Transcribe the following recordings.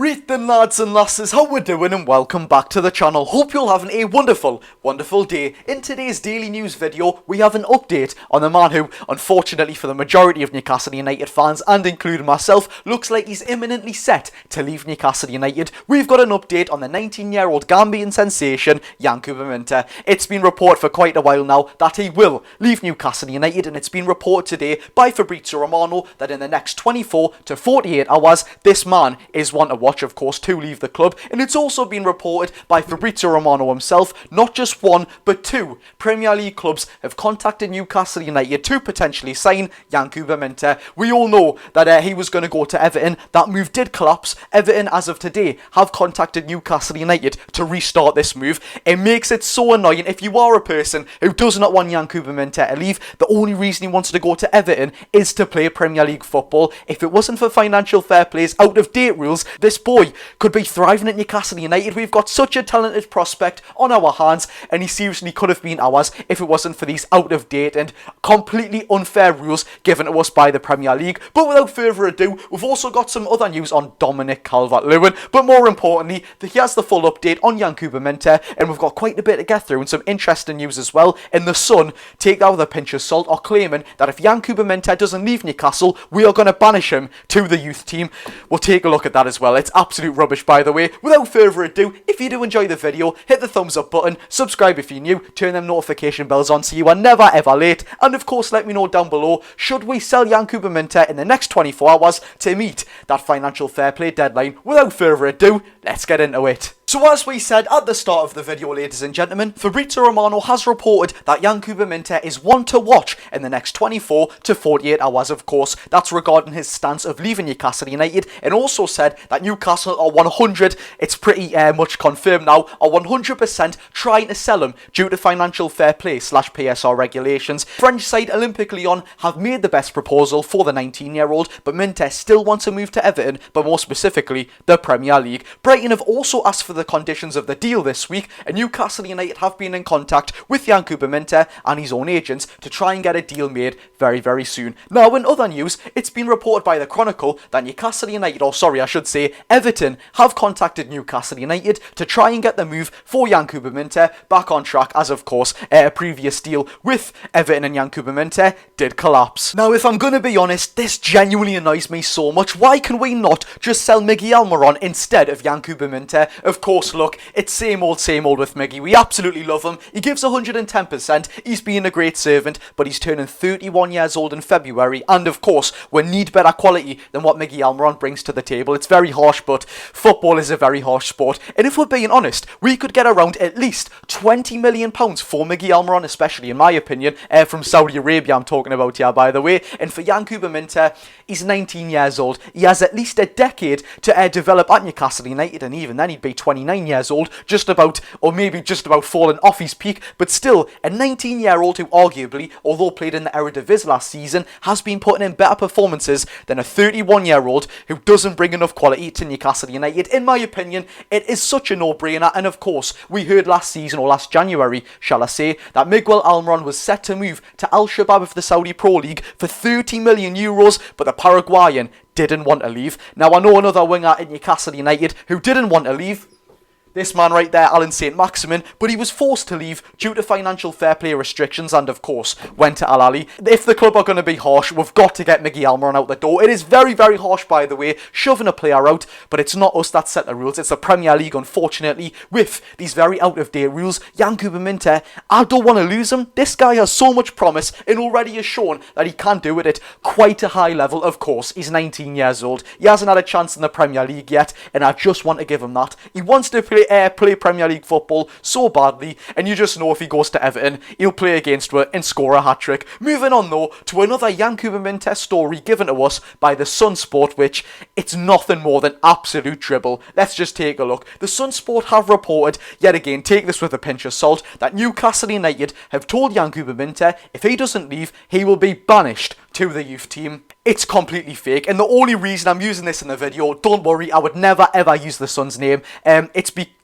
Right then, lads and lasses, how we're doing, and welcome back to the channel. Hope you're having a wonderful day. In today's daily news video, we have an update on the man who, unfortunately for the majority of Newcastle United fans, and including myself, looks like he's imminently set to leave Newcastle United. We've got an update on the 19-year-old Gambian sensation, Yankuba Minteh. It's been reported for quite a while now that he will leave Newcastle United, and it's been reported today by Fabrizio Romano that in the next 24 to 48 hours, this man is one to watch, of course, to leave the club. And it's also been reported by Fabrizio Romano himself, not just one but two Premier League clubs have contacted Newcastle United to potentially sign Yankuba Minteh. We all know that he was going to go to Everton. That move did collapse. Everton, as of today, have contacted Newcastle United to restart this move. It makes it so annoying. If you are a person who does not want Yankuba Minteh to leave, the only reason he wants to go to Everton is to play Premier League football. If it wasn't for financial fair play's out-of-date rules, this boy could be thriving at Newcastle United. We've got such a talented prospect on our hands, and he seriously could have been ours if it wasn't for these out-of-date and completely unfair rules given to us by the Premier League. But without further ado, we've also got some other news on CALVERT-LEWIN, but more importantly, here's the full update on Yankuba Minteh, and we've got quite a bit to get through and some interesting news as well. And the Sun, take that with a pinch of salt, are claiming that if Yankuba Minteh doesn't leave Newcastle, we are going to banish him to the youth team. We'll take a look at that as well. It's absolute rubbish, by the way. Without further ado, if you do enjoy the video, hit the thumbs up button, subscribe if you're new, turn them notification bells on so you are never ever late, and of course let me know down below, should we sell Yankuba Minteh in the next 24 hours to meet that financial fair play deadline? Without further ado, let's get into it. So as we said at the start of the video, ladies and gentlemen, Fabrizio Romano has reported that Yankuba Minteh is one to watch in the next 24 to 48 hours, of course. That's regarding his stance of leaving Newcastle United, and also said that Newcastle are 100, it's pretty much confirmed now, are 100% trying to sell him due to financial fair play / PSR regulations. French side Olympique Lyon have made the best proposal for the 19-year-old, but Minteh still wants to move to Everton, but more specifically, the Premier League. Brighton have also asked for the conditions of the deal this week, and Newcastle United have been in contact with Yankuba Minteh and his own agents to try and get a deal made very soon. Now, in other news, it's been reported by the Chronicle that Newcastle United, or sorry, I should say Everton, have contacted Newcastle United to try and get the move for Yankuba Minteh back on track, as of course a previous deal with Everton and Yankuba Minteh did collapse. Now, if I'm going to be honest, this genuinely annoys me so much. Why can we not just sell Almiron instead of Yankuba Minteh? Of course, look, it's same old with Miggy. We absolutely love him. He gives 110%. He's being a great servant, but he's turning 31 years old in February, and of course, we need better quality than what Almiron brings to the table. It's very harsh, but football is a very harsh sport, and if we're being honest, we could get around at least £20 million for Almiron, especially in my opinion, from Saudi Arabia I'm talking about here, by the way. And for Yankuba Minteh, he's 19 years old. He has at least a decade to develop at Newcastle United, and even then he'd be 29 years old, just about falling off his peak, but still a 19-year-old who arguably, although played in the Eredivisie last season, has been putting in better performances than a 31-year-old who doesn't bring enough quality to Newcastle United. In my opinion, it is such a no-brainer, and of course, we heard last season, or last January, shall I say, that Almiron was set to move to Al Shabab of the Saudi Pro League for €30 million, but the Paraguayan didn't want to leave. Now, I know another winger at Newcastle United who didn't want to leave. This man right there, Alan Saint-Maximin, but he was forced to leave due to financial fair play restrictions and, of course, went to Al Ahly. If the club are going to be harsh, we've got to get Almiron out the door. It is very harsh, by the way, shoving a player out, but it's not us that set the rules. It's the Premier League, unfortunately, with these very out-of-date rules. Yankuba Minteh, I don't want to lose him. This guy has so much promise and already has shown that he can do it at quite a high level. Of course, he's 19 years old. He hasn't had a chance in the Premier League yet, and I just want to give him that. He wants to play Premier League football so badly, and you just know if he goes to Everton, he'll play against her and score a hat-trick. Moving on though to another Yankuba Minteh story given to us by the Sun Sport, which it's nothing more than absolute dribble. Let's just take a look. The Sun Sport have reported, yet again, take this with a pinch of salt, that Newcastle United have told Yankuba Minteh if he doesn't leave, he will be banished to the youth team. It's completely fake, and the only reason I'm using this in the video, don't worry, I would never ever use the Sun's name,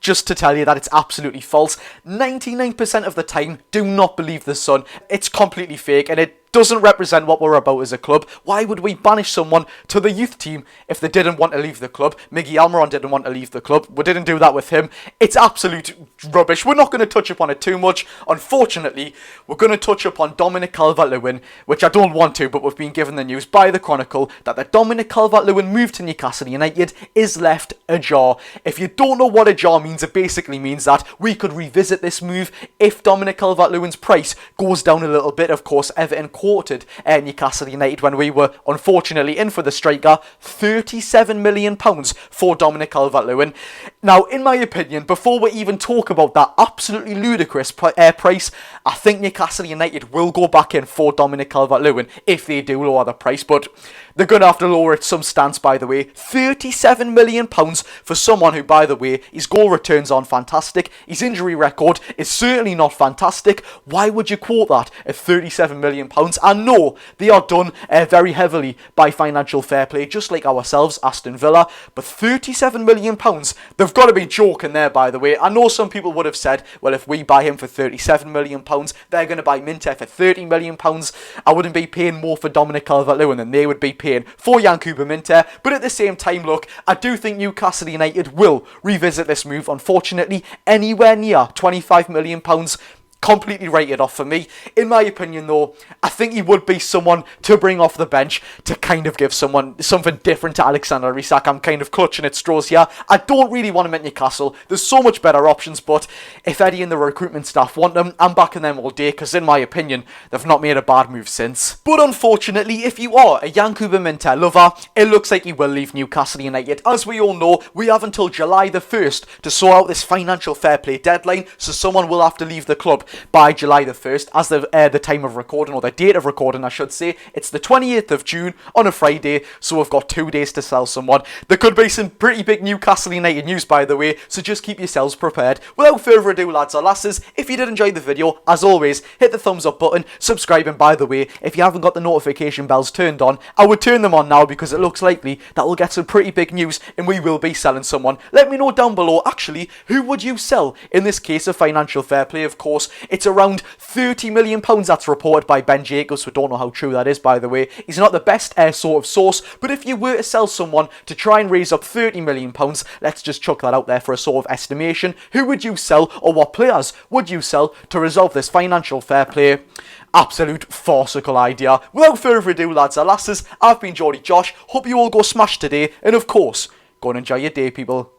just to tell you that it's absolutely false. 99% of the time, do not believe the Sun. It's completely fake, and it doesn't represent what we're about as a club. Why would we banish someone to the youth team if they didn't want to leave the club? Miggy Almiron didn't want to leave the club. We didn't do that with him. It's absolute rubbish. We're not going to touch upon it too much. Unfortunately, we're going to touch upon Dominic Calvert-Lewin, which I don't want to, but we've been given the news by the Chronicle that the Dominic Calvert-Lewin move to Newcastle United is left ajar. If you don't know what ajar means, it basically means that we could revisit this move if Dominic Calvert-Lewin's price goes down a little bit. Of course, Everton quoted Newcastle United when we were unfortunately in for the striker, £37 million for Dominic Calvert-Lewin. Now, in my opinion, before we even talk about that absolutely ludicrous price, I think Newcastle United will go back in for Dominic Calvert-Lewin if they do lower the price, but they're going to have to lower it some stance, by the way. £37 million for someone who, by the way, his goal returns aren't fantastic. His injury record is certainly not fantastic. Why would you quote that at £37 million? I know they are done very heavily by financial fair play, just like ourselves, Aston Villa, but £37 million, they've got to be joking there, by the way. I know some people would have said, well, if we buy him for £37 million, they're going to buy Minteh for £30 million. I wouldn't be paying more for Dominic Calvert-Lewin than they would be paying for Yankuba Minteh, but at the same time, look, I do think Newcastle United will revisit this move. Unfortunately, anywhere near £25 million, completely rated off for me. In my opinion, though, I think he would be someone to bring off the bench to kind of give someone something different to Alexander Isak. I'm kind of clutching at straws here. I don't really want him at Newcastle. There's so much better options, but if Eddie and the recruitment staff want them, I'm backing them all day, because in my opinion, they've not made a bad move since. But unfortunately, if you are a Yankuba Minteh lover, it looks like he will leave Newcastle United. As we all know, we have until July the 1st to sort out this financial fair play deadline, so someone will have to leave the club by July the 1st, as the time of recording, or the date of recording I should say. It's the 28th of June on a Friday, so we've got 2 days to sell someone. There could be some pretty big Newcastle United news, by the way, so just keep yourselves prepared. Without further ado, lads or lasses, if you did enjoy the video, as always, hit the thumbs up button, subscribe, and by the way, if you haven't got the notification bells turned on, I would turn them on now, because it looks likely that we'll get some pretty big news and we will be selling someone. Let me know down below, actually, who would you sell in this case of financial fair play? Of course, it's around £30 million that's reported by Ben Jacobs. We don't know how true that is, by the way. He's not the best sort of source, but if you were to sell someone to try and raise up £30 million, let's just chuck that out there for a sort of estimation, who would you sell, or what players would you sell to resolve this financial fair play? Absolute farcical idea. Without further ado, lads and lasses, I've been Geordie Josh. Hope you all go smash today, and of course, go and enjoy your day, people.